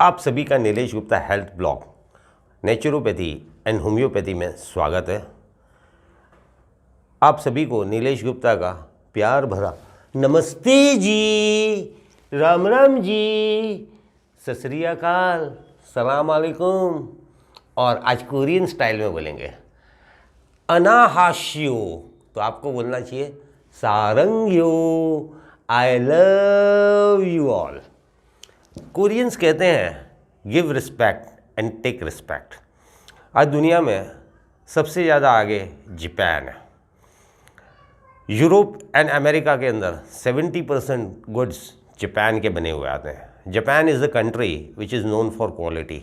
आप सभी का Nilesh Gupta health blog naturopathy and homeopathy में स्वागत है। आप सभी को नीलेश गुप्ता का प्यार भरा नमस्ते जी, राम राम जी, सत श्री अकाल, सलाम अलैकुम। और आज कोरियन स्टाइल में बोलेंगे अनाहाश्यो, तो आपको बोलना चाहिए सारंग्यो, I love you all. Koreans कहते हैं give respect and take respect. आज दुनिया में सबसे ज़्यादा आगे जापान है। यूरोप एंड अमेरिका के अंदर 70% गुड्स जापान के बने हुए आते हैं। Japan is the country which is known for quality.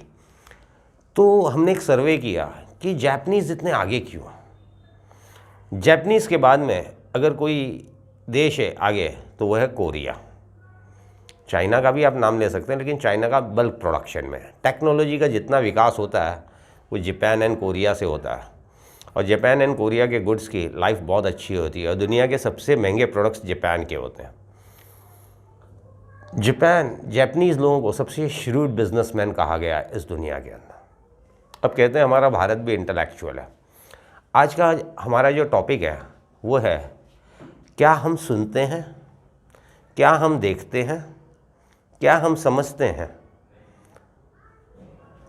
तो हमने एक सर्वे किया कि जापानीज़ इतने आगे क्यों। जापानीज़ के बाद में अगर कोई देश है आगे तो वह है कोरिया। चाइना का भी आप नाम ले सकते हैं, लेकिन चाइना का बल्क प्रोडक्शन में टेक्नोलॉजी का जितना विकास होता है वो जापान एंड कोरिया से होता है। और जापान एंड कोरिया के गुड्स की लाइफ बहुत अच्छी होती है और दुनिया के सबसे महंगे प्रोडक्ट्स जापान के होते हैं। जापानीज़ लोगों को सबसे श्रूड बिजनेसमैन कहा गया है इस दुनिया के अंदर। अब कहते हैं हमारा भारत भी इंटेलेक्चुअल है। आज का हमारा जो टॉपिक है वो है क्या हम सुनते हैं, क्या हम देखते हैं, क्या हम समझते हैं।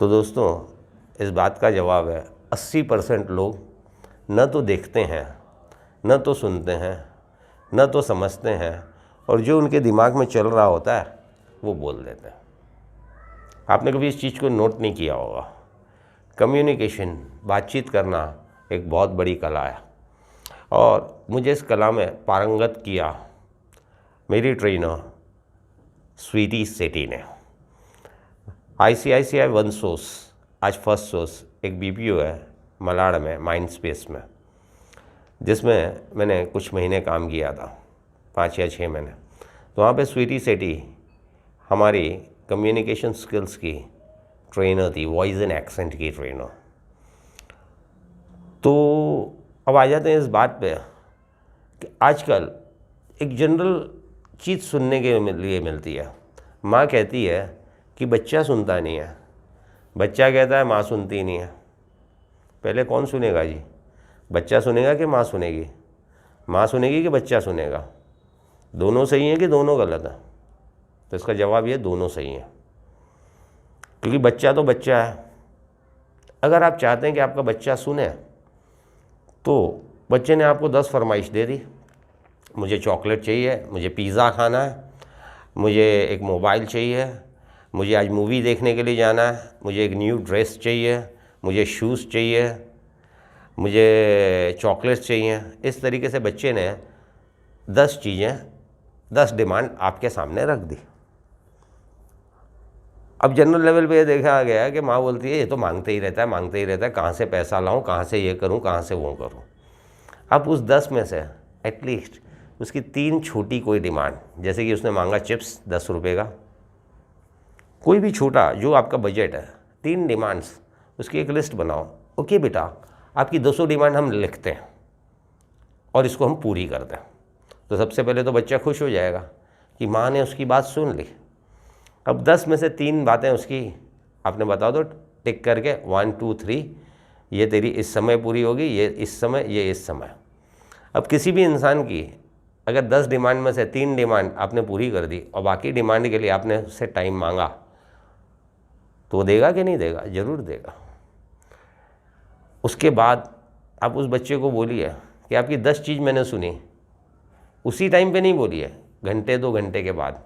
तो दोस्तों इस बात का जवाब है 80% लोग न तो देखते हैं, न तो सुनते हैं, न तो समझते हैं, और जो उनके दिमाग में चल रहा होता है वो बोल देते हैं। आपने कभी इस चीज़ को नोट नहीं किया होगा। कम्युनिकेशन, बातचीत करना एक बहुत बड़ी कला है और मुझे इस कला में पारंगत किया मेरी ट्रेनर स्वीटी सेठी ने। ICICI OneSource आज फर्स्ट सोर्स एक BPO है मलाड में, माइंड स्पेस में, जिसमें मैंने कुछ महीने काम किया था, 5 या 6 महीने। तो वहाँ पे स्वीटी सेठी हमारी कम्युनिकेशन स्किल्स की ट्रेनर थी, वॉइस एंड एक्सेंट की ट्रेनर। तो अब आ जाते हैं इस बात पे कि आजकल एक जनरल चीज़ सुनने के लिए मिलती है। माँ कहती है कि बच्चा सुनता नहीं है, बच्चा कहता है माँ सुनती नहीं है। पहले कौन सुनेगा जी? बच्चा सुनेगा कि माँ सुनेगी? माँ सुनेगी कि बच्चा सुनेगा? दोनों सही हैं कि दोनों गलत हैं? तो इसका जवाब ये दोनों सही हैं, क्योंकि बच्चा तो बच्चा है। अगर आप चाहते हैं कि आपका बच्चा सुने तो बच्चे ने आपको 10 फरमाइश दे दी, मुझे चॉकलेट चाहिए, मुझे पिज़्ज़ा खाना है, मुझे एक मोबाइल चाहिए, मुझे आज मूवी देखने के लिए जाना है, मुझे एक न्यू ड्रेस चाहिए, मुझे शूज़ चाहिए, मुझे चॉकलेट्स चाहिए। इस तरीके से बच्चे ने 10 चीज़ें, 10 डिमांड आपके सामने रख दी। अब जनरल लेवल पे ये देखा गया है कि माँ बोलती है ये तो मांगते ही रहता है, मांगते ही रहता है, कहाँ से पैसा लाऊं, कहाँ से ये करूं, कहाँ से वो करूं। अब उस 10 में से एटलीस्ट उसकी 3 छोटी कोई डिमांड, जैसे कि उसने मांगा चिप्स 10 रुपये का, कोई भी छोटा जो आपका बजट है, 3 डिमांड्स, उसकी एक लिस्ट बनाओ। ओके बेटा, आपकी 200 डिमांड हम लिखते हैं और इसको हम पूरी करते हैं। तो सबसे पहले तो बच्चा खुश हो जाएगा कि माँ ने उसकी बात सुन ली। अब 10 में से 3 बातें उसकी आपने बता दो टिक करके, 1 2 3, ये तेरी इस समय पूरी होगी, ये इस समय, ये इस समय। अब किसी भी इंसान की अगर 10 डिमांड में से 3 डिमांड आपने पूरी कर दी और बाकी डिमांड के लिए आपने उससे टाइम मांगा, तो वो देगा कि नहीं देगा? ज़रूर देगा। उसके बाद आप उस बच्चे को बोलिए कि आपकी 10 चीज़ मैंने सुनी, उसी टाइम पे नहीं बोलिए, घंटे 2 घंटे के बाद।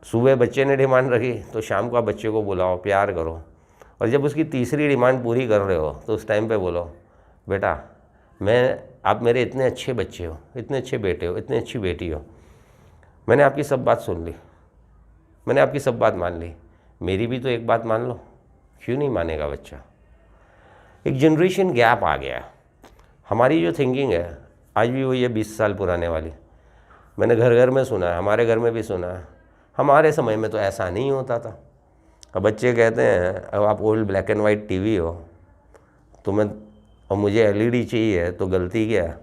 सुबह बच्चे ने डिमांड रखी तो शाम को आप बच्चे को बुलाओ, प्यार करो, और जब उसकी तीसरी डिमांड पूरी कर रहे हो तो उस टाइम पे बोलो बेटा आप मेरे इतने अच्छे बच्चे हो, इतने अच्छे बेटे हो, इतनी अच्छी बेटी हो, मैंने आपकी सब बात सुन ली, मैंने आपकी सब बात मान ली, मेरी भी तो एक बात मान लो। क्यों नहीं मानेगा बच्चा? एक जनरेशन गैप आ गया। हमारी जो थिंकिंग है आज भी वही है 20 साल पुराने वाली। मैंने घर घर में सुना है, हमारे घर में भी सुना है, हमारे समय में तो ऐसा नहीं होता था। अब बच्चे कहते हैं अब आप old black and white TV हो तो और मुझे LED चाहिए, तो गलती क्या है?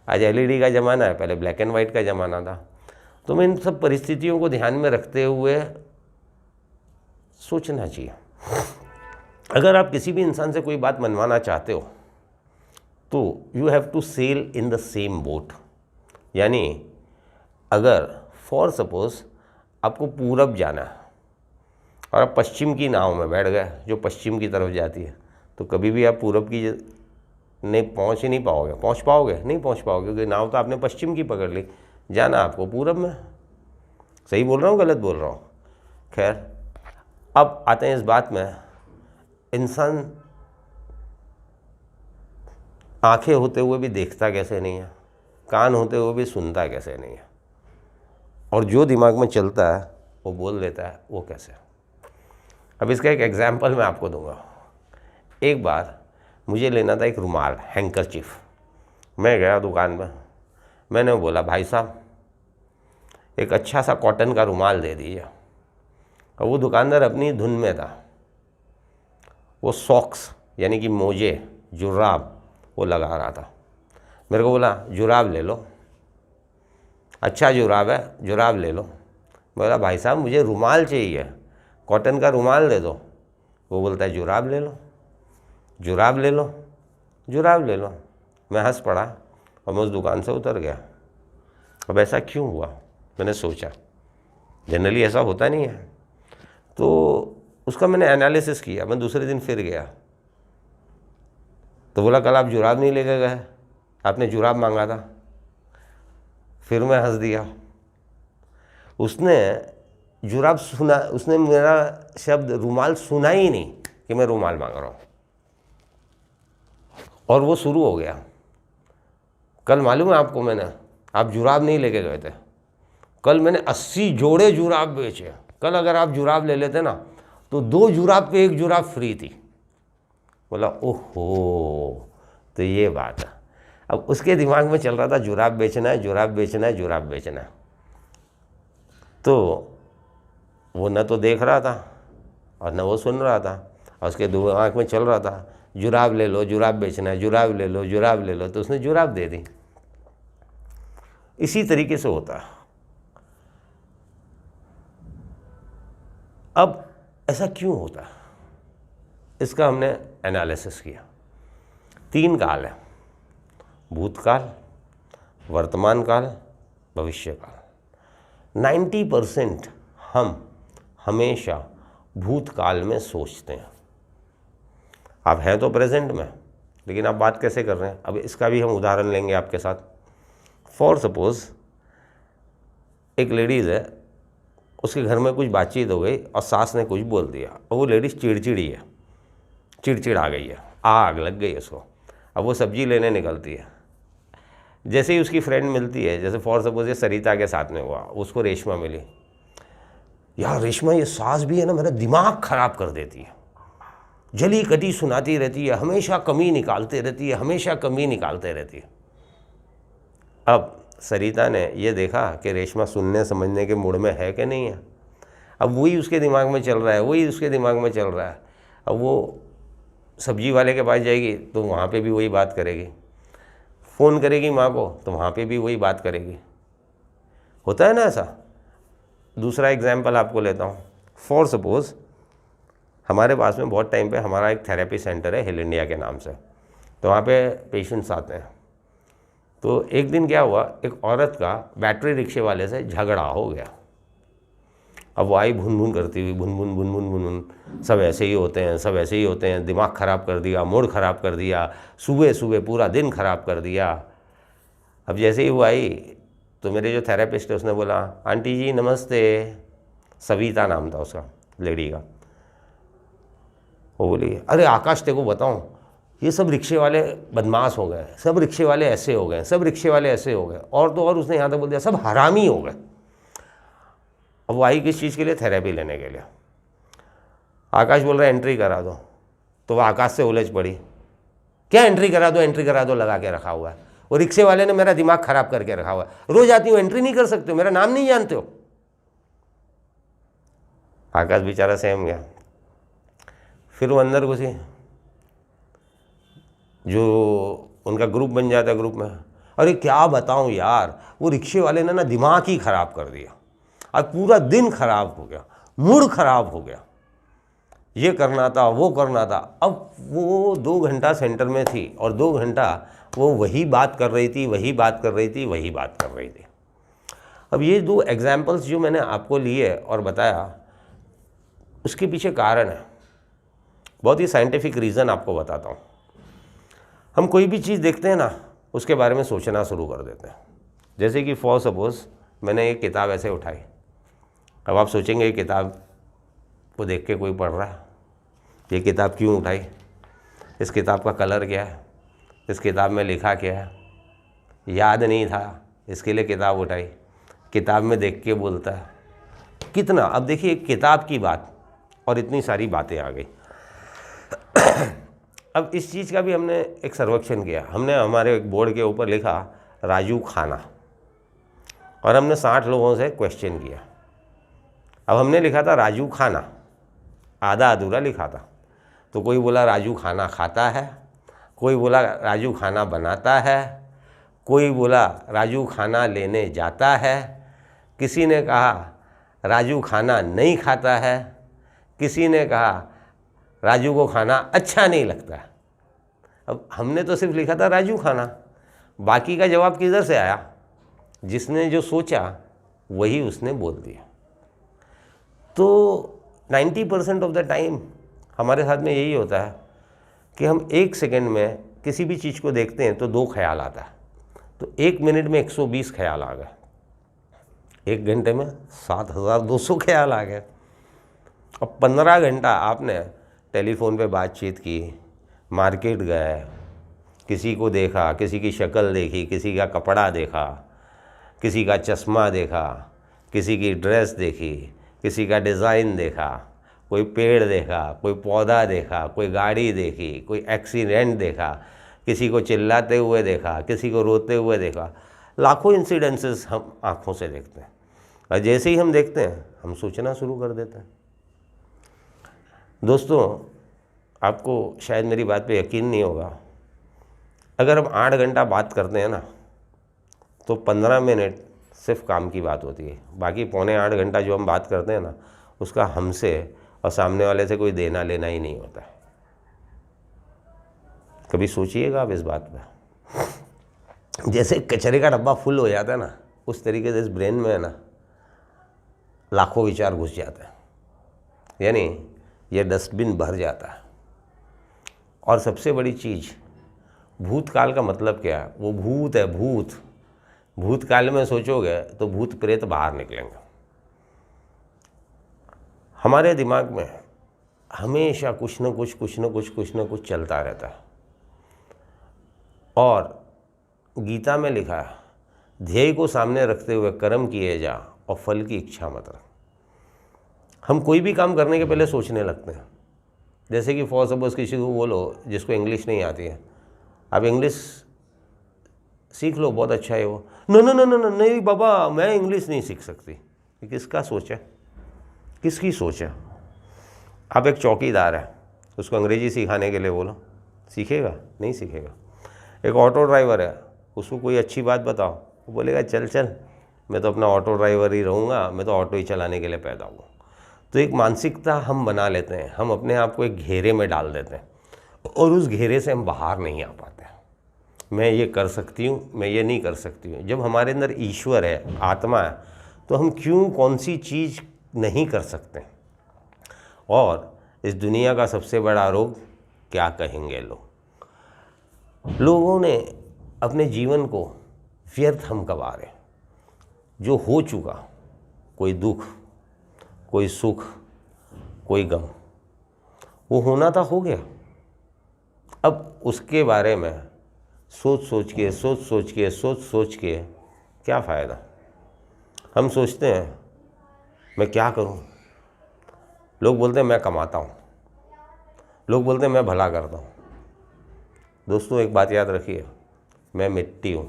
आज LED का ज़माना है, पहले ब्लैक एंड वाइट का ज़माना था। तो मैं इन सब परिस्थितियों को ध्यान में रखते हुए सोचना चाहिए। अगर आप किसी भी इंसान से कोई बात मनवाना चाहते हो तो you have to sail in the same boat. यानी अगर फॉर सपोज आपको पूरब जाना है और आप पश्चिम की नाव में बैठ गए जो पश्चिम की तरफ जाती है, तो कभी भी आप पूरब की नहीं पहुंच ही नहीं पाओगे। पहुंच पाओगे? नहीं पहुंच पाओगे, क्योंकि नाव तो आपने पश्चिम की पकड़ ली, जाना आपको पूरब में। सही बोल रहा हूँ गलत बोल रहा हूँ? खैर, अब आते हैं इस बात में, इंसान आंखें होते हुए भी देखता कैसे नहीं है, कान होते हुए भी सुनता कैसे नहीं है, और जो दिमाग में चलता है वो बोल देता है, वो कैसे? अब इसका एक एग्जाम्पल मैं आपको दूंगा। एक बार मुझे लेना था एक रुमाल, हैंकरचीफ। मैं गया दुकान में, मैंने बोला भाई साहब एक अच्छा सा कॉटन का रुमाल दे दीजिए। और वो दुकानदार अपनी धुन में था, वो सॉक्स यानी कि मोजे, जुराब वो लगा रहा था। मेरे को बोला जुराब ले लो, अच्छा जुराब है, जुराब ले लो। बोला भाई साहब मुझे रुमाल चाहिए, कॉटन का रुमाल दे दो। वो बोलता है जुराब ले लो, जुराब ले लो, जुराब ले लो। मैं हंस पड़ा और मैं उस दुकान से उतर गया। अब ऐसा क्यों हुआ? मैंने सोचा, जनरली ऐसा होता नहीं है। तो उसका मैंने एनालिसिस किया। मैं दूसरे दिन फिर गया तो बोला कल आप जुराब नहीं लेके गए, आपने जुराब मांगा था। फिर मैं हंस दिया। उसने जुराब सुना, उसने मेरा शब्द रुमाल सुना ही नहीं कि मैं रुमाल मांग रहा हूँ, और वो शुरू हो गया। कल मालूम है आपको, आप जुराब नहीं लेके गए थे, कल मैंने 80 जोड़े जुराब बेचे। कल अगर आप जुराब ले लेते ना तो 2 जुराब पे 1 जुराब फ्री थी। बोला ओहो, तो ये बात है। अब उसके दिमाग में चल रहा था जुराब बेचना है, जुराब बेचना है, जुराब बेचना है। तो वो न तो देख रहा था और न वो सुन रहा था, और उसके दिमाग में चल रहा था जुराब ले लो, जुराब बेचना है, जुराब ले लो, जुराब ले लो। तो उसने जुराब दे दी। इसी तरीके से होता है। अब ऐसा क्यों होता है, इसका हमने एनालिसिस किया। 3 काल है, भूतकाल, वर्तमान काल, भविष्य काल। 90% हम हमेशा भूतकाल में सोचते हैं। आप हैं तो प्रेजेंट में, लेकिन आप बात कैसे कर रहे हैं? अब इसका भी हम उदाहरण लेंगे आपके साथ। फॉर सपोज एक लेडीज़ है, उसके घर में कुछ बातचीत हो गई और सास ने कुछ बोल दिया, और वो लेडीज़ चिड़चिड़ी है, चिड़चिड़ आ गई है, आग लग गई उसको। अब वो सब्जी लेने निकलती है। जैसे ही उसकी फ्रेंड मिलती है, जैसे फॉर सपोज ये सरिता के साथ में हुआ, उसको रेशमा मिली। यार रेशमा, ये सास भी है ना, मेरा दिमाग ख़राब कर देती है, जली कटी सुनाती रहती है, हमेशा कमी निकालते रहती है, हमेशा कमी निकालते रहती है। अब सरिता ने ये देखा कि रेशमा सुनने समझने के मूड में है कि नहीं है। अब वही उसके दिमाग में चल रहा है, वही उसके दिमाग में चल रहा है। अब वो सब्जी वाले के पास जाएगी तो वहाँ पे भी वही बात करेगी, फ़ोन करेगी माँ को तो वहाँ पे भी वही बात करेगी। होता है ना ऐसा। दूसरा एग्जाम्पल आपको लेता हूँ। फॉर सपोज़ हमारे पास में बहुत टाइम पे हमारा एक थेरेपी सेंटर है, हिल इंडिया के नाम से। तो वहाँ पे पेशेंट्स आते हैं। तो एक दिन क्या हुआ, एक औरत का बैटरी रिक्शे वाले से झगड़ा हो गया। अब वो आई भुन भुन करती हुई, भुन भुन भुन भुन भुन, सब ऐसे ही होते हैं, सब ऐसे ही होते हैं, दिमाग ख़राब कर दिया, मूड ख़राब कर दिया, सुबह सुबह पूरा दिन ख़राब कर दिया। अब जैसे ही वो आई तो मेरे जो थेरेपिस्ट है उसने बोला, आंटी जी नमस्ते। सविता नाम था उसका, लेडी का। वो बोली, अरे आकाश तेको बताऊँ, ये सब रिक्शे वाले बदमाश हो गए, सब रिक्शे वाले ऐसे हो गए, सब रिक्शे वाले ऐसे हो गए, और तो और उसने यहाँ तक बोल दिया सब हरामी हो गए। अब वो आई किस चीज़ के लिए? थेरेपी लेने के लिए। आकाश बोल रहा है एंट्री करा दो, तो वह आकाश से उलझ पड़ी, क्या एंट्री करा दो, एंट्री करा दो लगा के रखा हुआ है। वो रिक्शे वाले ने मेरा दिमाग ख़राब करके रखा हुआ है, रोज़ आती हूँ एंट्री नहीं कर सकते हो, मेरा नाम नहीं जानते हो। आकाश बेचारा सहम गया। फिर वो अंदर घुसी, जो उनका ग्रुप बन जाता है, ग्रुप में, अरे क्या बताऊं यार, वो रिक्शे वाले ने ना दिमाग ही ख़राब कर दिया, आज पूरा दिन ख़राब हो गया, मूड ख़राब हो गया। ये करना था, वो करना था। अब वो 2 घंटा सेंटर में थी और 2 घंटा वो वही बात कर रही थी, वही बात कर रही थी, वही बात कर रही थी। अब ये 2 एग्जाम्पल्स जो मैंने आपको लिए और बताया, उसके पीछे कारण है, बहुत ही साइंटिफिक रीज़न आपको बताता हूँ। हम कोई भी चीज़ देखते हैं ना, उसके बारे में सोचना शुरू कर देते हैं। जैसे कि फॉर सपोज़ मैंने एक किताब ऐसे उठाई, अब आप सोचेंगे ये किताब को देख के कोई पढ़ रहा है, ये किताब क्यों उठाई, इस किताब का कलर क्या है, इस किताब में लिखा क्या है, याद नहीं था इसके लिए किताब उठाई, किताब में देख के बोलता है कितना। अब देखिए एक किताब की बात और इतनी सारी बातें आ गई। अब इस चीज़ का भी हमने एक सर्वेक्षण किया, हमने हमारे एक बोर्ड के ऊपर लिखा राजू खाना, और हमने 60 लोगों से क्वेश्चन किया। अब हमने लिखा था राजू खाना, आधा अधूरा लिखा था। तो कोई बोला राजू खाना खाता है, कोई बोला राजू खाना बनाता है, कोई बोला राजू खाना लेने जाता है, किसी ने कहा राजू खाना नहीं खाता है, किसी ने कहा राजू को खाना अच्छा नहीं लगता। अब हमने तो सिर्फ लिखा था राजू खाना, बाकी का जवाब किधर से आया? जिसने जो सोचा वही उसने बोल दिया। तो 90% ऑफ द टाइम हमारे साथ में यही होता है कि हम 1 सेकेंड में किसी भी चीज़ को देखते हैं तो 2 ख्याल आता है, तो 1 मिनट में 120 ख्याल आ गए, 1 घंटे में 7200 ख्याल आ गए। अब 15 घंटा आपने टेलीफोन पे बातचीत की, मार्केट गए, किसी को देखा, किसी की शक्ल देखी, किसी का कपड़ा देखा, किसी का चश्मा देखा, किसी की ड्रेस देखी, किसी का डिज़ाइन देखा, कोई पेड़ देखा, कोई पौधा देखा, कोई गाड़ी देखी, कोई एक्सीडेंट देखा, किसी को चिल्लाते हुए देखा, किसी को रोते हुए देखा। लाखों इंसिडेंसेस हम आँखों से देखते हैं, और जैसे ही हम देखते हैं हम सोचना शुरू कर देते हैं। दोस्तों, आपको शायद मेरी बात पे यकीन नहीं होगा, अगर हम 8 घंटा बात करते हैं ना, तो 15 मिनट सिर्फ काम की बात होती है, बाकी पौने 8 घंटा जो हम बात करते हैं ना, उसका हमसे और सामने वाले से कोई देना लेना ही नहीं होता है। कभी सोचिएगा आप इस बात पे। जैसे कचरे का डब्बा फुल हो जाता है ना, उस तरीके से इस ब्रेन में है ना लाखों विचार घुस जाते हैं, यानी ये डस्टबिन भर जाता है। और सबसे बड़ी चीज़, भूतकाल का मतलब क्या है? वो भूत है, भूत। भूतकाल में सोचोगे तो भूत प्रेत बाहर निकलेंगे। हमारे दिमाग में हमेशा कुछ न कुछ चलता रहता है। और गीता में लिखा है, ध्येय को सामने रखते हुए कर्म किए जा और फल की इच्छा मत रख। हम कोई भी काम करने के पहले सोचने लगते हैं। जैसे कि फॉर सपोज किसी को बोलो जिसको इंग्लिश नहीं आती है, आप इंग्लिश सीख लो, बहुत अच्छा है वो। नहीं बाबा, मैं इंग्लिश नहीं सीख सकती। किसका सोच है? किसकी सोच है? आप एक चौकीदार है, उसको अंग्रेजी सिखाने के लिए बोलो, सीखेगा? नहीं सीखेगा। एक ऑटो ड्राइवर है, उसको कोई अच्छी बात बताओ, वो बोलेगा चल चल, मैं तो अपना ऑटो ड्राइवर ही रहूँगा, मैं तो ऑटो ही चलाने के लिए पैदा हुआ। तो एक मानसिकता हम बना लेते हैं, हम अपने आप को एक घेरे में डाल देते हैं, और उस घेरे से हम बाहर नहीं आ पाते। मैं ये कर सकती हूँ, मैं ये नहीं कर सकती हूँ। जब हमारे अंदर ईश्वर है, आत्मा है, तो हम क्यों कौन सी चीज़ नहीं कर सकते? और इस दुनिया का सबसे बड़ा रोग क्या कहेंगे लोग? लोगों ने अपने जीवन को व्यर्थ हम गवा रहे। जो हो चुका, कोई दुख, कोई सुख, कोई गम, वो होना था, हो गया। अब उसके बारे में सोच सोच के क्या फ़ायदा? हम सोचते हैं मैं क्या करूं? लोग बोलते हैं मैं कमाता हूं, लोग बोलते हैं मैं भला करता हूं। दोस्तों, एक बात याद रखिए, मैं मिट्टी हूं।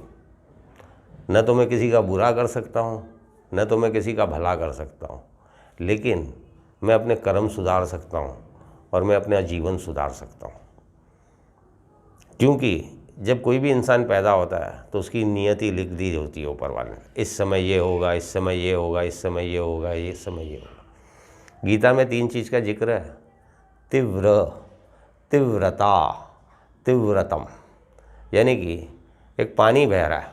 न तो मैं किसी का बुरा कर सकता हूं, न तो मैं किसी का भला कर सकता हूं, लेकिन मैं अपने कर्म सुधार सकता हूं और मैं अपना जीवन सुधार सकता हूं। क्योंकि जब कोई भी इंसान पैदा होता है तो उसकी नियति लिख दी होती है ऊपर वाले ने, इस समय ये होगा, इस समय ये होगा, इस समय ये होगा, इस समय ये होगा। गीता में 3 चीज़ का जिक्र है, तीव्र, तीव्रता, तीव्रतम। यानी कि एक पानी बह रहा है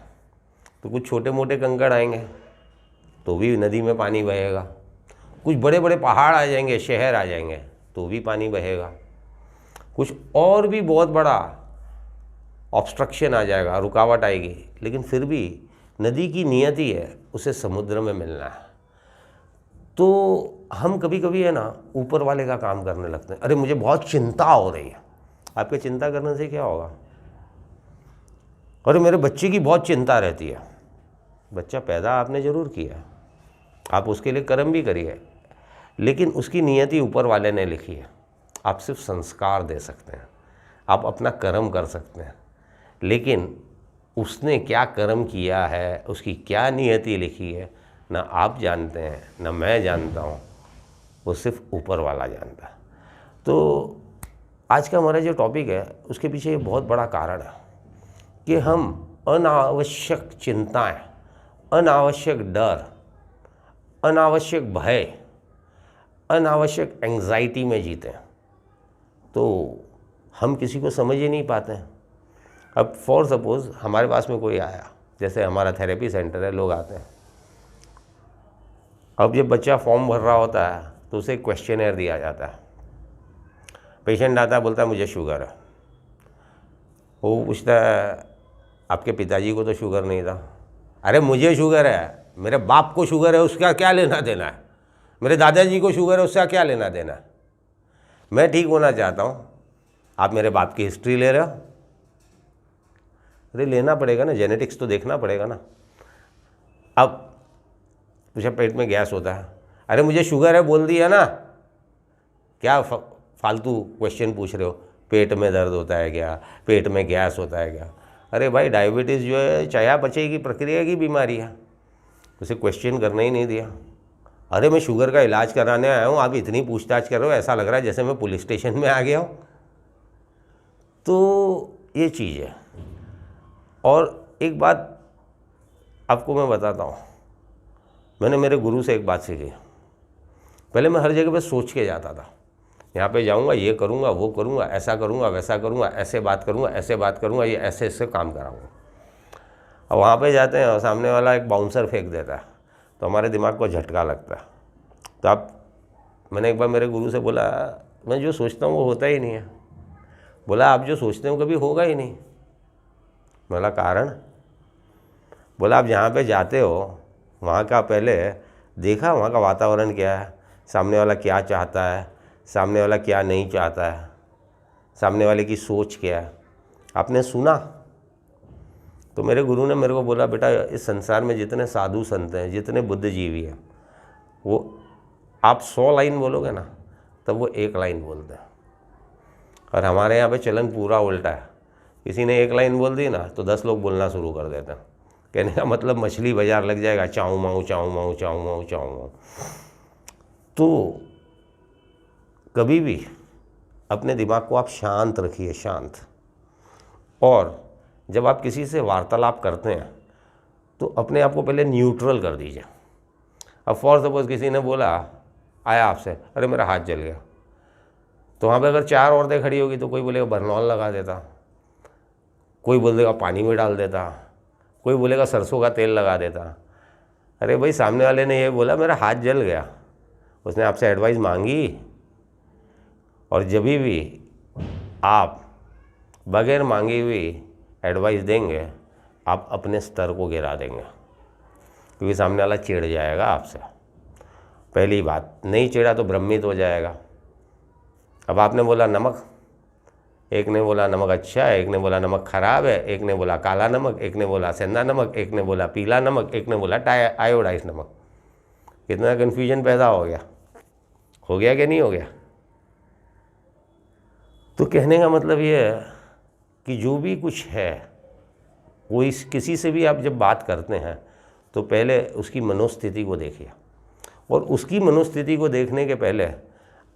तो कुछ छोटे मोटे कंकड़ आएंगे तो भी नदी में पानी बहेगा, कुछ बड़े बड़े पहाड़ आ जाएंगे, शहर आ जाएंगे तो भी पानी बहेगा, कुछ और भी बहुत बड़ा ऑब्स्ट्रक्शन आ जाएगा, रुकावट आएगी, लेकिन फिर भी नदी की नियति है उसे समुद्र में मिलना है। तो हम कभी कभी है ना ऊपर वाले का काम करने लगते हैं। अरे मुझे बहुत चिंता हो रही है। आपके चिंता करने से क्या होगा? अरे मेरे बच्चे की बहुत चिंता रहती है। बच्चा पैदा आपने ज़रूर किया, आप उसके लिए कर्म भी करिए, लेकिन उसकी नियति ऊपर वाले ने लिखी है। आप सिर्फ संस्कार दे सकते हैं, आप अपना कर्म कर सकते हैं, लेकिन उसने क्या कर्म किया है, उसकी क्या नियति लिखी है, ना आप जानते हैं ना मैं जानता हूँ, वो सिर्फ ऊपर वाला जानता है। तो आज का हमारा जो टॉपिक है उसके पीछे ये बहुत बड़ा कारण है कि हम अनावश्यक चिंताएं, अनावश्यक डर, अनावश्यक भय, अनावश्यक एंग्जाइटी में जीते हैं। तो हम किसी को समझ ही नहीं पाते हैं। अब फॉर सपोज़ हमारे पास में कोई आया, जैसे हमारा थेरेपी सेंटर है, लोग आते हैं। अब जब बच्चा फॉर्म भर रहा होता है तो उसे क्वेश्चनर दिया जाता है। पेशेंट आता है, बोलता है मुझे शुगर है। वो पूछता है आपके पिताजी को तो शुगर नहीं था। अरे मुझे शुगर है, मेरे बाप को शुगर है, उसका क्या लेना देना है? मेरे दादाजी को शुगर है, उसका क्या लेना देना है? मैं ठीक होना चाहता हूँ, आप मेरे बाप की हिस्ट्री ले रहे हो। अरे लेना पड़ेगा ना, जेनेटिक्स तो देखना पड़ेगा ना। अब मुझे पेट में गैस होता है, अरे मुझे शुगर है बोल दिया ना, क्या फालतू क्वेश्चन पूछ रहे हो? पेट में दर्द होता है क्या, पेट में गैस होता है क्या? अरे भाई डायबिटीज़ जो है चयापचय की प्रक्रिया की बीमारी है, उसे क्वेश्चन करना ही नहीं दिया। अरे मैं शुगर का इलाज कराने आया हूँ, आप इतनी पूछताछ कर रहे हो, ऐसा लग रहा है जैसे मैं पुलिस स्टेशन में आ गया हूँ। तो ये चीज़ है। और एक बात आपको मैं बताता हूँ, मैंने मेरे गुरु से एक बात सीखी। पहले मैं हर जगह पे सोच के जाता था, यहाँ पे जाऊँगा, ये करूँगा, वो करूँगा, ऐसा करूँगा, वैसा करूँगा, ऐसे बात करूँगा, ऐसे बात करूँगा, ये ऐसे ऐसे काम कराऊँगा। अब वहाँ पे जाते हैं और सामने वाला एक बाउंसर फेंक देता है तो हमारे दिमाग को झटका लगता है। तो मैंने एक बार मेरे गुरु से बोला, मैं जो सोचता हूँ वो होता ही नहीं है। बोला आप जो सोचते हो कभी होगा ही नहीं। बोला कारण? बोला आप जहाँ पे जाते हो वहाँ का पहले देखा, वहाँ का वातावरण क्या है, सामने वाला क्या चाहता है, सामने वाला क्या नहीं चाहता है, सामने वाले की सोच क्या है, आपने सुना? तो मेरे गुरु ने मेरे को बोला, बेटा इस संसार में जितने साधु संत हैं, जितने बुद्धिजीवी हैं, वो आप 100 लाइन बोलोगे ना तब वो 1 लाइन बोलते हैं। और हमारे यहाँ पे चलन पूरा उल्टा है। किसी ने 1 लाइन बोल दी ना तो 10 लोग बोलना शुरू कर देते हैं। कहने का मतलब मछली बाजार लग जाएगा, चाऊँ माऊँ चाऊँ माऊँ चाऊँ माऊँ चाऊँ माऊँ। तो कभी भी अपने दिमाग को आप शांत रखिए, शांत। और जब आप किसी से वार्तालाप करते हैं तो अपने आप को पहले न्यूट्रल कर दीजिए। अब फॉर सपोज़ किसी ने बोला आया आपसे, अरे मेरा हाथ जल गया, तो वहाँ पे अगर 4 औरतें खड़ी होगी तो कोई बोलेगा बरनौल लगा देता, कोई बोल देगा पानी में डाल देता, कोई बोलेगा सरसों का तेल लगा देता। अरे भाई सामने वाले ने ये बोला मेरा हाथ जल गया, उसने आपसे एडवाइस मांगी। और जब भी आप बगैर मांगी हुई एडवाइस देंगे आप अपने स्तर को गिरा देंगे, क्योंकि सामने वाला चिढ़ जाएगा आपसे। पहली बात, नहीं चिढ़ा तो भ्रमित हो जाएगा। अब आपने बोला नमक, एक ने बोला नमक अच्छा है, एक ने बोला नमक ख़राब है, एक ने बोला काला नमक, एक ने बोला सेंधा नमक, एक ने बोला पीला नमक, एक ने बोला आयोडाइज नमक। कितना कन्फ्यूजन पैदा हो गया कि नहीं हो गया? तो कहने का मतलब ये है कि जो भी कुछ है, कोई किसी से भी आप जब बात करते हैं तो पहले उसकी मनोस्थिति को देखिए, और उसकी मनोस्थिति को देखने के पहले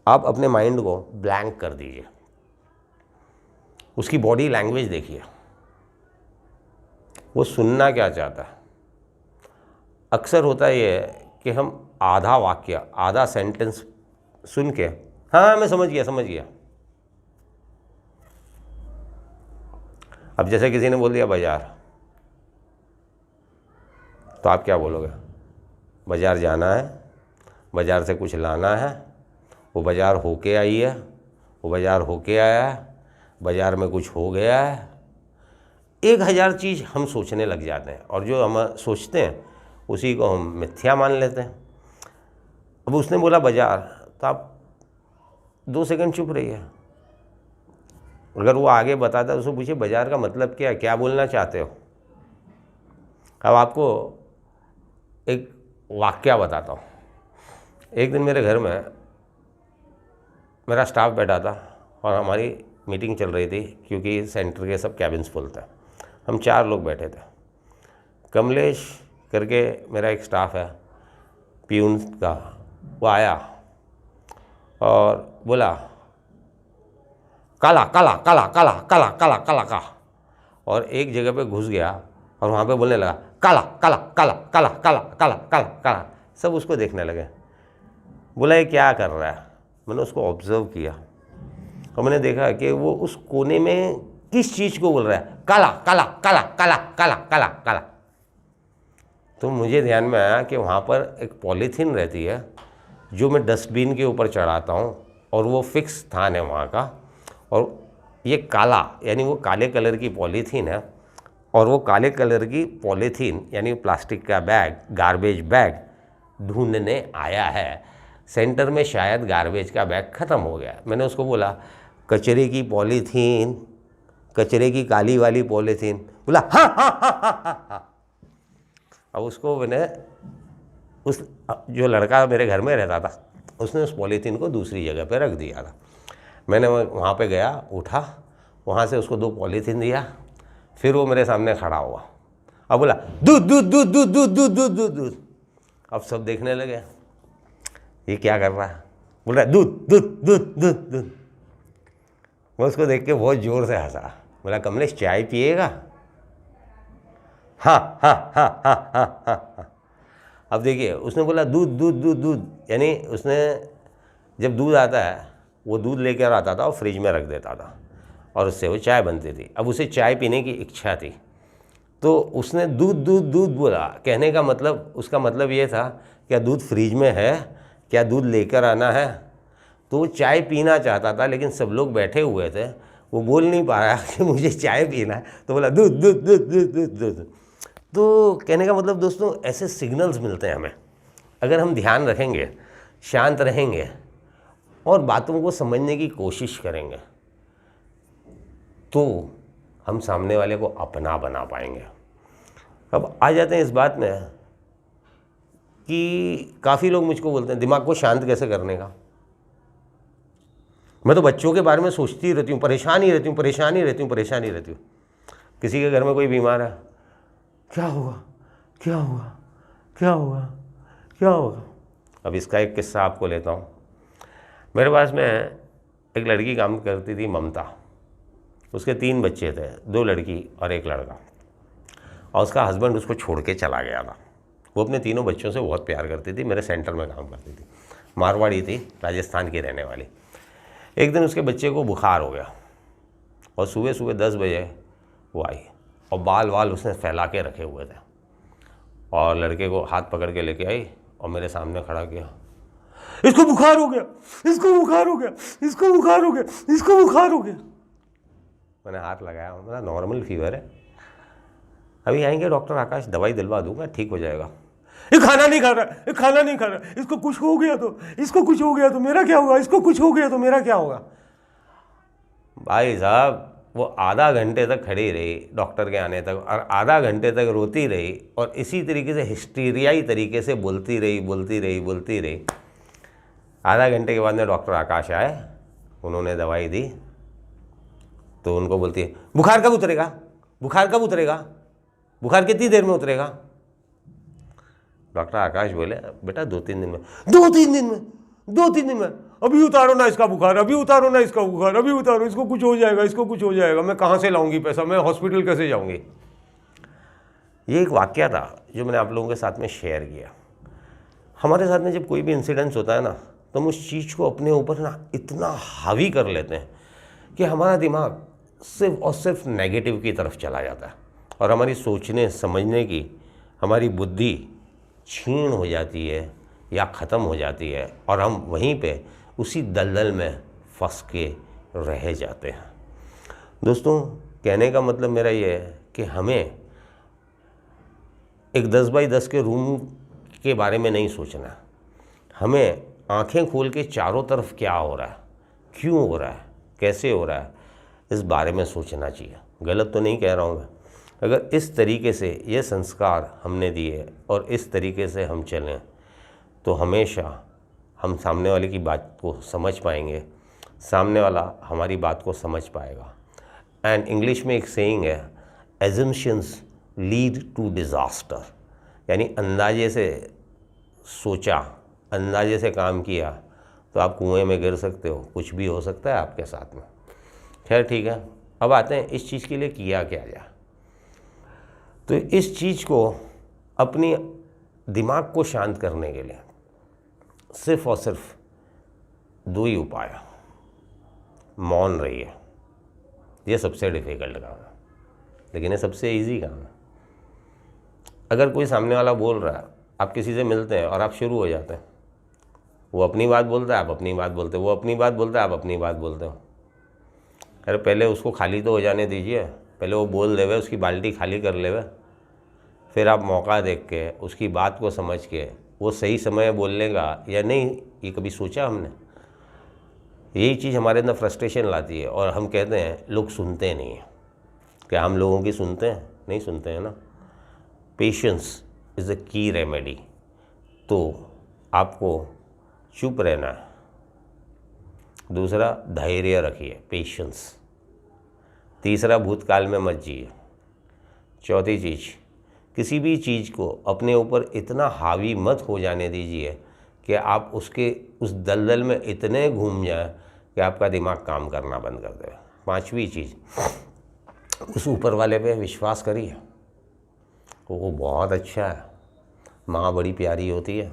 आप अपने माइंड को ब्लैंक कर दीजिए। उसकी बॉडी लैंग्वेज देखिए, वो सुनना क्या चाहता है। अक्सर होता है ये कि हम आधा वाक्य, आधा सेंटेंस सुन के हाँ मैं समझ गया समझ गया। अब जैसे किसी ने बोल दिया बाजार, तो आप क्या बोलोगे? बाजार जाना है, बाजार से कुछ लाना है, वो बाजार होके आई है, वो बाजार होके आया है, बाजार में कुछ हो गया है। 1000 चीज़ हम सोचने लग जाते हैं, और जो हम सोचते हैं उसी को हम मिथ्या मान लेते हैं। अब उसने बोला बाजार, तो आप 2 सेकंड चुप रहिए। अगर वो आगे बताता है उसको पूछिए बाजार का मतलब क्या है, क्या बोलना चाहते हो। अब आपको एक वाक्या बताता हूँ। एक दिन मेरे घर में मेरा स्टाफ बैठा था और हमारी मीटिंग चल रही थी, क्योंकि सेंटर के सब कैबिन्स फुल थे। हम 4 लोग बैठे थे। कमलेश करके मेरा एक स्टाफ है पियून का, वो आया और बोला काला काला काला काला काला काला काला का, और एक जगह पे घुस गया और वहाँ पे बोलने लगा काला काला काला काला काला काला काला काला। सब उसको देखने लगे। बोला ये क्या कर रहा है। मैंने उसको ऑब्जर्व किया और मैंने देखा कि वो उस कोने में किस चीज़ को बोल रहा है, काला काला काला काला काला काला काला। तो मुझे ध्यान में आया कि वहाँ पर एक पॉलीथीन रहती है जो मैं डस्टबिन के ऊपर चढ़ाता हूँ, और वो फिक्स स्थान है वहाँ का, और ये काला यानी वो काले कलर की पॉलीथीन है, और वो काले कलर की पॉलीथीन यानी प्लास्टिक का बैग, गार्बेज बैग ढूंढने आया है। सेंटर में शायद गार्बेज का बैग ख़त्म हो गया। मैंने उसको बोला कचरे की पॉलीथीन, कचरे की काली वाली पॉलीथीन। बोला हाँ हाँ हाँ हाँ हाँ। अब उसको मैंने, उस जो लड़का मेरे घर में रहता था उसने उस पॉलीथीन को दूसरी जगह पे रख दिया था। मैंने वहाँ पे गया, उठा, वहाँ से उसको 2 पॉलीथीन दिया, फिर वो मेरे सामने खड़ा हुआ। अब बोला दूध दूध दूध दूध दूध दूध दूध दूध दूध। अब सब देखने लगे ये क्या कर रहा है। बोल रहा है दूध दूध दूध दूध दूध। मैं उसको देख के बहुत ज़ोर से हंसा। बोला कमलेश चाय पिएगा? हाँ हाँ हाँ हाँ हाँ हाँ हाँ। अब देखिए उसने बोला दूध दूध दूध दूध, यानी उसने जब दूध आता है वो दूध लेकर आता था और फ्रिज में रख देता था और उससे वो चाय बनती थी। अब उसे चाय पीने की इच्छा थी, तो उसने दूध दूध दूध बोला। कहने का मतलब, उसका मतलब ये था क्या दूध फ्रिज में है, क्या दूध लेकर आना है। तो वो चाय पीना चाहता था, लेकिन सब लोग बैठे हुए थे, वो बोल नहीं पा रहा कि मुझे चाय पीना है, तो बोला दूध दूध दूध दूध दूध दूध। तो कहने का मतलब दोस्तों ऐसे सिग्नल्स मिलते हैं हमें। अगर हम ध्यान रखेंगे, शांत रहेंगे और बातों को समझने की कोशिश करेंगे, तो हम सामने वाले को अपना बना पाएंगे। अब आ जाते हैं इस बात में कि काफ़ी लोग मुझको बोलते हैं दिमाग को शांत कैसे करने का। मैं तो बच्चों के बारे में सोचती ही रहती हूँ, परेशान ही रहती हूँ, परेशान ही रहती हूँ, परेशान ही रहती हूँ। किसी के घर में कोई बीमार है, क्या होगा क्या होगा क्या होगा क्या होगा। अब इसका एक किस्सा आपको लेता हूँ। मेरे पास में एक लड़की काम करती थी, ममता। उसके 3 बच्चे थे, 2 लड़की और 1 लड़का, और उसका हस्बैंड उसको छोड़ के चला गया था। वो अपने तीनों बच्चों से बहुत प्यार करती थी। मेरे सेंटर में काम करती थी, मारवाड़ी थी, राजस्थान की रहने वाली। एक दिन उसके बच्चे को बुखार हो गया और सुबह सुबह 10 बजे वो आई और बाल वाल उसने फैला के रखे हुए थे, और लड़के को हाथ पकड़ के लेके आई और मेरे सामने खड़ा किया। इसको बुखार हो गया, इसको बुखार हो गया, इसको बुखार हो गया, इसको बुखार हो गया। मैंने हाथ लगाया, मेरा नॉर्मल फीवर है, अभी आएंगे डॉक्टर आकाश, दवाई दिलवा दूंगा, ठीक हो जाएगा। ये खाना नहीं खा रहा, ये खाना नहीं खा रहा, इसको कुछ हो गया तो, इसको कुछ हो गया तो मेरा क्या होगा, इसको कुछ हो गया तो मेरा क्या होगा। भाई साहब वो आधा घंटे तक खड़ी रही डॉक्टर के आने तक, और आधा घंटे तक रोती रही, और इसी तरीके से हिस्टीरियाई तरीके से बोलती रही बोलती रही बोलती रही। आधा घंटे के बाद में डॉक्टर आकाश आए, उन्होंने दवाई दी, तो उनको बोलती है बुखार कब उतरेगा, बुखार कब उतरेगा, बुखार कितनी देर में उतरेगा। डॉक्टर आकाश बोले बेटा 2-3 दिन में। 2-3 दिन में, 2-3 दिन में, अभी उतारो ना इसका बुखार, अभी उतारो ना इसका बुखार, अभी उतारो, इसको कुछ हो जाएगा, इसको कुछ हो जाएगा। मैं कहाँ से लाऊंगी पैसा, मैं हॉस्पिटल कैसे जाऊंगी। ये एक वाकया था जो मैंने आप लोगों के साथ में शेयर किया। हमारे साथ में जब कोई भी इंसिडेंस होता है ना, तो हम उस चीज़ को अपने ऊपर ना इतना हावी कर लेते हैं कि हमारा दिमाग सिर्फ और सिर्फ नेगेटिव की तरफ चला जाता है और हमारी सोचने समझने की हमारी बुद्धि क्षीण हो जाती है या ख़त्म हो जाती है और हम वहीं पे उसी दलदल में फंस के रह जाते हैं। दोस्तों, कहने का मतलब मेरा ये है कि हमें एक 10 बाई 10 के रूम के बारे में नहीं सोचना, हमें आंखें खोल के चारों तरफ क्या हो रहा है, क्यों हो रहा है, कैसे हो रहा है, इस बारे में सोचना चाहिए। गलत तो नहीं कह रहा हूँ मैं। अगर इस तरीके से ये संस्कार हमने दिए और इस तरीके से हम चलें तो हमेशा हम सामने वाले की बात को समझ पाएंगे, सामने वाला हमारी बात को समझ पाएगा। एंड इंग्लिश में एक सेइंग है, एजम्पशंस लीड टू डिज़ास्टर, यानी अंदाजे से सोचा, अंदाजे से काम किया तो आप कुएं में गिर सकते हो, कुछ भी हो सकता है आपके साथ में। खैर ठीक है, अब आते हैं इस चीज़ के लिए किया क्या जाए। तो इस चीज़ को अपनी दिमाग को शांत करने के लिए सिर्फ और सिर्फ 2 ही उपाय है। मौन रहिए, ये सबसे डिफ़िकल्ट काम है लेकिन ये सबसे इजी काम है। अगर कोई सामने वाला बोल रहा है, आप किसी से मिलते हैं और आप शुरू हो जाते हैं, वो अपनी बात बोलता है, आप अपनी बात बोलते हो, वो अपनी बात बोलता है, आप अपनी बात बोलते हो। अरे पहले उसको खाली तो हो जाने दीजिए, पहले वो बोल देवे, उसकी बाल्टी खाली कर लेवे, फिर आप मौका देख के उसकी बात को समझ के वो सही समय बोल लेगा या नहीं, ये कभी सोचा हमने? यही चीज़ हमारे अंदर फ्रस्ट्रेशन लाती है और हम कहते हैं लोग सुनते नहीं हैं। क्या हम लोगों की सुनते हैं? नहीं सुनते हैं ना। Patience is the key remedy. तो आपको चुप रहना है। दूसरा, धैर्य रखिए, पेशेंस। तीसरा, भूतकाल में मत जिए। चौथी चीज़, किसी भी चीज़ को अपने ऊपर इतना हावी मत हो जाने दीजिए कि आप उस दलदल में इतने घूम जाए कि आपका दिमाग काम करना बंद कर दे। पांचवी चीज़, उस ऊपर वाले पे विश्वास करिए, वो बहुत अच्छा है। माँ बड़ी प्यारी होती है,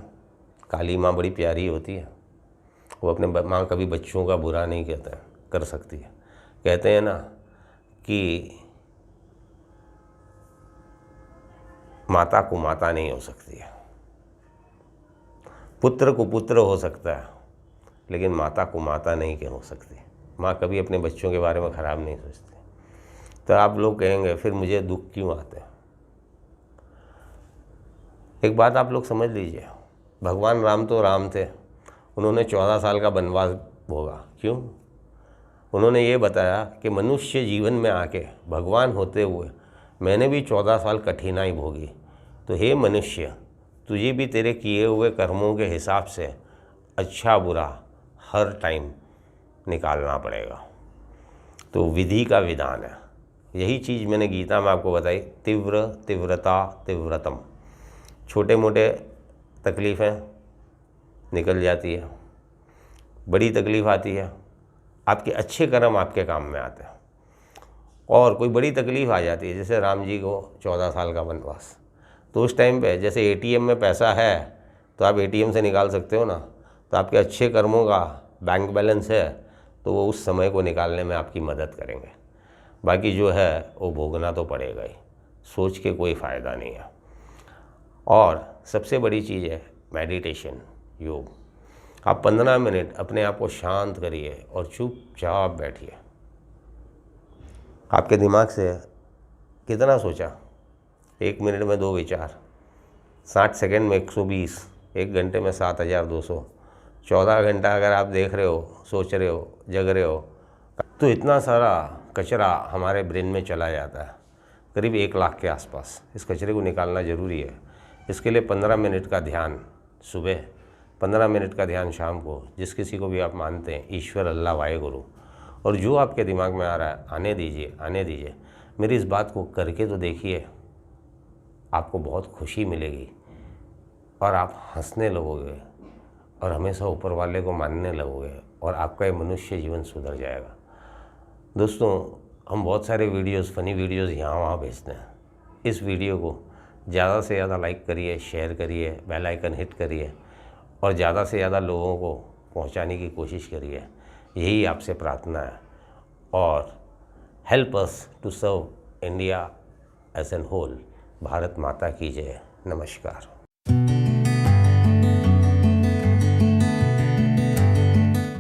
काली माँ बड़ी प्यारी होती है। वो अपने माँ कभी बच्चों का बुरा नहीं कहता है, कर सकती है। कहते हैं ना कि माता को माता नहीं हो सकती है, पुत्र को पुत्र हो सकता है लेकिन माता को माता नहीं हो सकती। माँ कभी अपने बच्चों के बारे में ख़राब नहीं सोचती। तो आप लोग कहेंगे फिर मुझे दुख क्यों आते हैं? एक बात आप लोग समझ लीजिए, भगवान राम तो राम थे, उन्होंने 14 साल का वनवास भोगा। क्यों? उन्होंने ये बताया कि मनुष्य जीवन में आके भगवान होते हुए मैंने भी 14 साल कठिनाई भोगी, तो हे मनुष्य, तुझे भी तेरे किए हुए कर्मों के हिसाब से अच्छा बुरा हर टाइम निकालना पड़ेगा। तो विधि का विधान है। यही चीज़ मैंने गीता में आपको बताई, तीव्र तीव्रता तीव्रतम। छोटे मोटे तकलीफ़ें निकल जाती है, बड़ी तकलीफ़ आती है, आपके अच्छे कर्म आपके काम में आते हैं। और कोई बड़ी तकलीफ़ आ जाती है, जैसे राम जी को 14 साल का वनवास, तो उस टाइम पे जैसे एटीएम में पैसा है तो आप एटीएम से निकाल सकते हो ना, तो आपके अच्छे कर्मों का बैंक बैलेंस है तो वो उस समय को निकालने में आपकी मदद करेंगे। बाकी जो है वो भोगना तो पड़ेगा ही, सोच के कोई फ़ायदा नहीं है। और सबसे बड़ी चीज़ है मेडिटेशन, योग। आप 15 मिनट अपने आप को शांत करिए और चुपचाप बैठिए। आपके दिमाग से कितना सोचा? 1 मिनट में 2 विचार, 60 सेकंड में 120, 1 घंटे में 7200, 14 घंटा अगर आप देख रहे हो, सोच रहे हो, जग रहे हो, तो इतना सारा कचरा हमारे ब्रेन में चला जाता है, करीब 1 लाख के आसपास। इस कचरे को निकालना ज़रूरी है। इसके लिए 15 मिनट का ध्यान सुबह, 15 मिनट का ध्यान शाम को, जिस किसी को भी आप मानते हैं, ईश्वर, अल्लाह, वाहेगुरु, और जो आपके दिमाग में आ रहा है आने दीजिए, आने दीजिए। मेरी इस बात को करके तो देखिए, आपको बहुत खुशी मिलेगी और आप हंसने लगोगे और हमेशा ऊपर वाले को मानने लगोगे और आपका ये मनुष्य जीवन सुधर जाएगा। दोस्तों, हम बहुत सारे वीडियोस, फ़नी वीडियोस यहाँ वहाँ भेजते हैं। इस वीडियो को ज़्यादा से ज़्यादा लाइक करिए, शेयर करिए, बेल आइकन हिट करिए और ज़्यादा से ज़्यादा लोगों को पहुंचाने की कोशिश करिए, यही आपसे प्रार्थना है। और help us to serve India as an whole. Bharat माता की जय। नमस्कार।